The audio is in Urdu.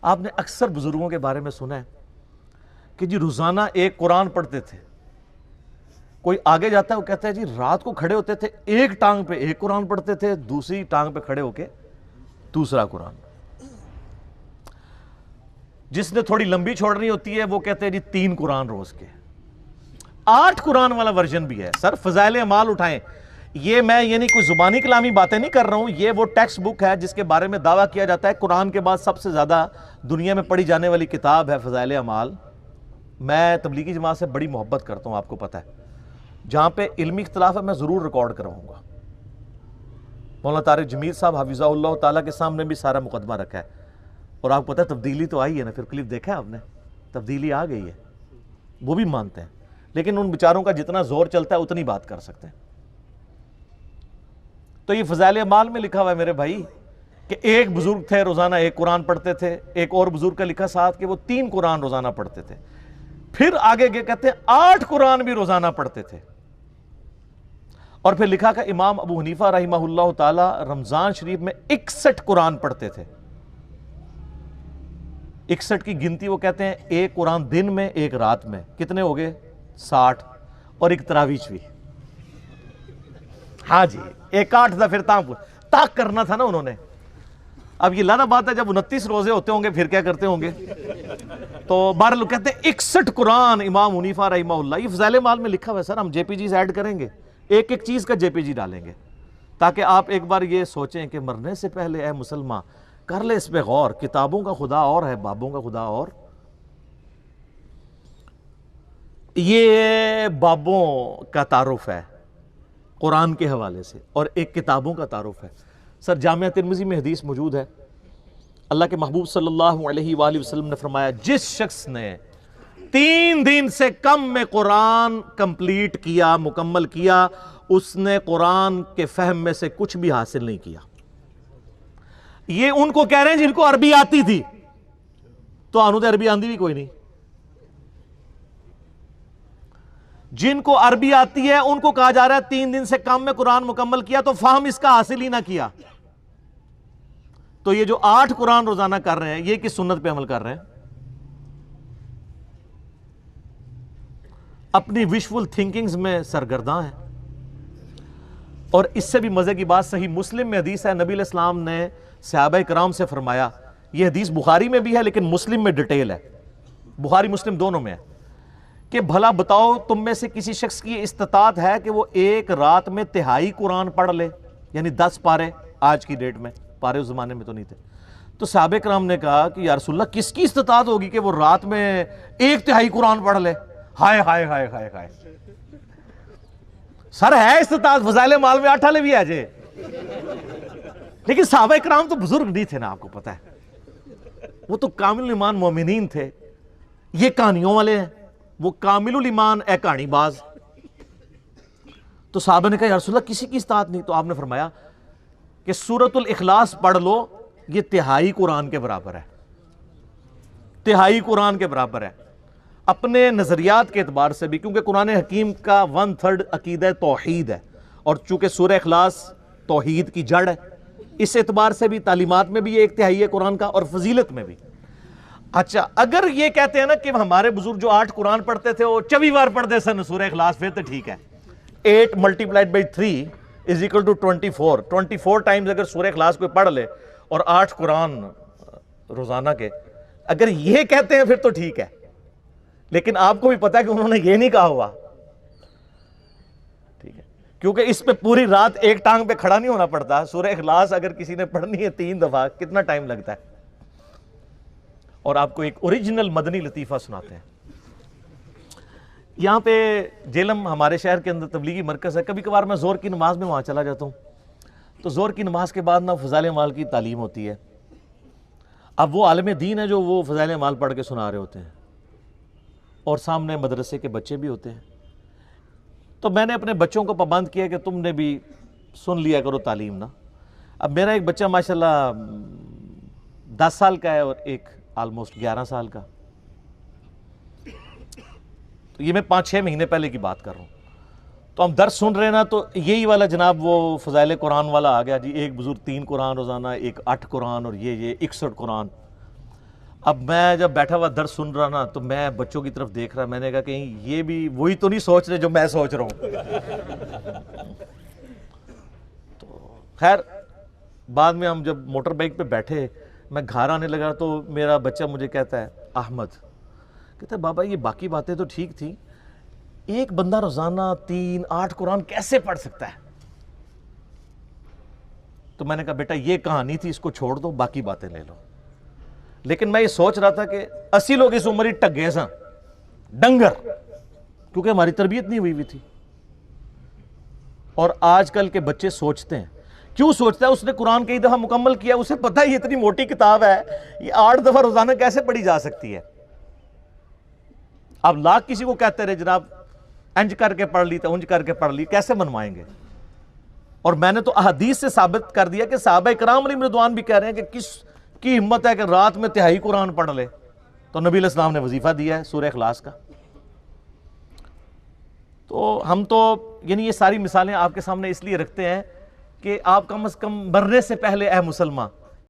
آپ نے اکثر بزرگوں کے بارے میں سنا ہے کہ جی روزانہ ایک قرآن پڑھتے تھے. کوئی آگے جاتا ہے وہ کہتا ہے جی رات کو کھڑے ہوتے تھے ایک ٹانگ پہ ایک قرآن پڑھتے تھے, دوسری ٹانگ پہ کھڑے ہو کے دوسرا قرآن. جس نے تھوڑی لمبی چھوڑنی ہوتی ہے وہ کہتے ہیں جی 3 قرآن روز کے. 8 قرآن والا ورژن بھی ہے. سر فضائل اعمال اٹھائیں, یہ میں یعنی کوئی زبانی کلامی باتیں نہیں کر رہا ہوں, یہ وہ ٹیکسٹ بک ہے جس کے بارے میں دعویٰ کیا جاتا ہے قرآن کے بعد سب سے زیادہ دنیا میں پڑھی جانے والی کتاب ہے فضائل اعمال. میں تبلیغی جماعت سے بڑی محبت کرتا ہوں, آپ کو پتہ ہے. جہاں پہ علمی اختلاف ہے میں ضرور ریکارڈ کرواؤں گا. مولانا طارق جمیل صاحب حفظہ اللہ تعالیٰ کے سامنے بھی سارا مقدمہ رکھا ہے, اور آپ کو پتہ ہے تبدیلی تو آئی ہے نا, پھر کلپ دیکھا ہے آپ نے, تبدیلی آ گئی ہے, وہ بھی مانتے ہیں. لیکن ان بیچاروں کا جتنا زور چلتا ہے اتنی بات کر سکتے ہیں. تو یہ فضائل اعمال میں لکھا ہوا ہے میرے بھائی کہ ایک بزرگ تھے روزانہ ایک قرآن پڑھتے تھے, ایک اور بزرگ کا لکھا ساتھ کہ وہ 3 قرآن روزانہ پڑھتے تھے. پھر آگے کہتے ہیں 8 قرآن بھی روزانہ پڑھتے تھے. اور پھر لکھا کہ امام ابو حنیفہ رحمہ اللہ تعالی رمضان شریف میں 61 قرآن پڑھتے تھے. 61 کی گنتی وہ کہتے ہیں ایک قرآن دن میں ایک رات میں, کتنے ہو گئے 60, اور ایک تراویح بھی. ہاں جی, ایک 8 تھا, پھر تاک کرنا تھا نا انہوں نے. اب یہ لانا بات ہے جب 29 روزے ہوتے ہوں گے پھر کیا کرتے ہوں گے. تو بارہ لوگ کہتے ہیں 61 قرآن امام حنیفہ رحمہ اللہ. یہ فضائل اعمال میں لکھا ہوا ہے. سر ہم جے پی جیز ایڈ کریں گے, ایک ایک چیز کا جے پی جی ڈالیں گے, تاکہ آپ ایک بار یہ سوچیں کہ مرنے سے پہلے اے مسلمان کر لے اس پہ غور. کتابوں کا خدا اور ہے, بابوں کا خدا اور. یہ بابوں کا تعارف ہے قرآن کے حوالے سے, اور ایک کتابوں کا تعارف ہے. سر جامعہ ترمذی میں حدیث موجود ہے, اللہ کے محبوب صلی اللہ علیہ وآلہ وسلم نے فرمایا جس شخص نے 3 دن سے کم میں قرآن کمپلیٹ کیا, مکمل کیا, اس نے قرآن کے فہم میں سے کچھ بھی حاصل نہیں کیا. یہ ان کو کہہ رہے ہیں جن کو عربی آتی تھی, تو آنو دے عربی آندی بھی کوئی نہیں. جن کو عربی آتی ہے ان کو کہا جا رہا ہے 3 دن سے کم میں قرآن مکمل کیا, تو فہم اس کا حاصل ہی نہ کیا. تو یہ جو 8 قرآن روزانہ کر رہے ہیں یہ کس سنت پہ عمل کر رہے ہیں؟ اپنی وشفل تھنکنگز میں سرگرداں ہیں. اور اس سے بھی مزے کی بات صحیح مسلم میں حدیث ہے, نبی علیہ السلام نے صحابہ کرام سے فرمایا, یہ حدیث بخاری میں بھی ہے لیکن مسلم میں ڈیٹیل ہے, بخاری مسلم دونوں میں ہے, کہ بھلا بتاؤ تم میں سے کسی شخص کی استطاعت ہے کہ وہ ایک رات میں 1/3 قرآن پڑھ لے, یعنی 10 پارے. آج کی ڈیٹ میں پارے اس زمانے میں تو نہیں تھے. تو صحابہ کرام نے کہا کہ یا رسول اللہ کس کی استطاعت ہوگی کہ وہ رات میں 1/3 قرآن پڑھ لے؟ ہائے ہائے ہائے ہائے ہائے. سر ہے استطاعت, فضائل اعمال میں 8 والے بھی ہے جے, لیکن صحابہ کرام تو بزرگ نہیں تھے نا, آپ کو پتہ ہے, وہ تو کامل ایمان مومنین تھے. یہ کہانیوں والے ہیں, وہ کامل الایمان اے کہانی باز. تو صحابہ نے کہا یا رسول اللہ کسی کی استطاعت نہیں. تو آپ نے فرمایا کہ سورۃ الاخلاص پڑھ لو, یہ 1/3 قرآن کے برابر ہے, 1/3 قرآن کے برابر ہے. اپنے نظریات کے اعتبار سے بھی, کیونکہ قرآن حکیم کا 1/3 عقیدہ توحید ہے, اور چونکہ سورہ اخلاص توحید کی جڑ ہے, اس اعتبار سے بھی تعلیمات میں بھی یہ 1/3 ہے قرآن کا, اور فضیلت میں بھی. اچھا اگر یہ کہتے ہیں نا کہ ہمارے بزرگ جو 8 قرآن پڑھتے تھے وہ 24 بار پڑھتے سن سورہ اخلاص, پھر تو ٹھیک ہے. 8 × 3 = 24. 24 ٹائمز اگر سورہ اخلاص کوئی پڑھ لے اور 8 قرآن روزانہ کے, اگر یہ کہتے ہیں پھر تو ٹھیک ہے. لیکن آپ کو بھی پتا ہے کہ انہوں نے یہ نہیں کہا ہوا, ٹھیک ہے, کیونکہ اس پہ پوری رات ایک ٹانگ پہ کھڑا نہیں ہونا پڑتا. سورہ اخلاص اگر کسی نے پڑھنی ہے 3 دفعہ کتنا ٹائم لگتا ہے. اور آپ کو ایک اوریجنل مدنی لطیفہ سناتے ہیں. یہاں پہ جیلم ہمارے شہر کے اندر تبلیغی مرکز ہے, کبھی کبھار میں زور کی نماز میں وہاں چلا جاتا ہوں. تو زور کی نماز کے بعد نا فضائل اعمال کی تعلیم ہوتی ہے. اب وہ عالم دین ہے جو وہ فضائل اعمال پڑھ کے سنا رہے ہوتے ہیں, اور سامنے مدرسے کے بچے بھی ہوتے ہیں. تو میں نے اپنے بچوں کو پابند کیا کہ تم نے بھی سن لیا کرو تعلیم نا. اب میرا ایک بچہ ماشاءاللہ 10 سال کا ہے اور ایک آلموسٹ 11 سال کا. تو یہ میں 5-6 مہینے پہلے کی بات کر رہا ہوں. تو ہم درس سن رہے ہیں نا, تو یہی والا جناب وہ فضائل قرآن والا آ گیا جی, ایک بزرگ 3 قرآن روزانہ, ایک 8 قرآن, اور یہ 61 قرآن. اب میں جب بیٹھا ہوا درس سن رہا نا تو میں بچوں کی طرف دیکھ رہا، میں نے کہا کہیں یہ بھی وہی تو نہیں سوچ رہے جو میں سوچ رہا ہوں. تو خیر بعد میں ہم جب موٹر بائک پہ بیٹھے، میں گھر آنے لگا تو میرا بچہ مجھے کہتا ہے احمد، کہتا ہے بابا یہ باقی باتیں تو ٹھیک تھیں، ایک بندہ روزانہ 3-8 قرآن کیسے پڑھ سکتا ہے؟ تو میں نے کہا بیٹا یہ کہانی تھی، اس کو چھوڑ دو، باقی باتیں لے لو. لیکن میں یہ سوچ رہا تھا کہ 80 لوگ اس عمر ہی ٹگے ساں ڈنگر، کیونکہ ہماری تربیت نہیں ہوئی تھی. اور آج کل کے بچے سوچتے ہیں، کیوں سوچتا ہے؟ اس نے قرآن کئی دفعہ مکمل کیا، اسے پتہ ہے یہ اتنی موٹی کتاب ہے، یہ 8 دفعہ روزانہ کیسے پڑھی جا سکتی ہے؟ اب لاکھ کسی کو کہتے رہے جناب انج کر کے پڑھ لی تو انج کر کے پڑھ لی، کیسے منوائیں گے؟ اور میں نے تو احادیث سے ثابت کر دیا کہ صحابہ کرام علیہم رضوان بھی کہہ رہے ہیں کہ کس کی ہمت ہے کہ رات میں تہائی قرآن پڑھ لے. تو نبی علیہ السلام نے وظیفہ دیا ہے سورہ اخلاص کا. تو ہم تو یہ ساری مثالیں آپ کے سامنے اس لیے رکھتے ہیں کہ آپ کم از کم مرنے سے پہلے اے مسلمان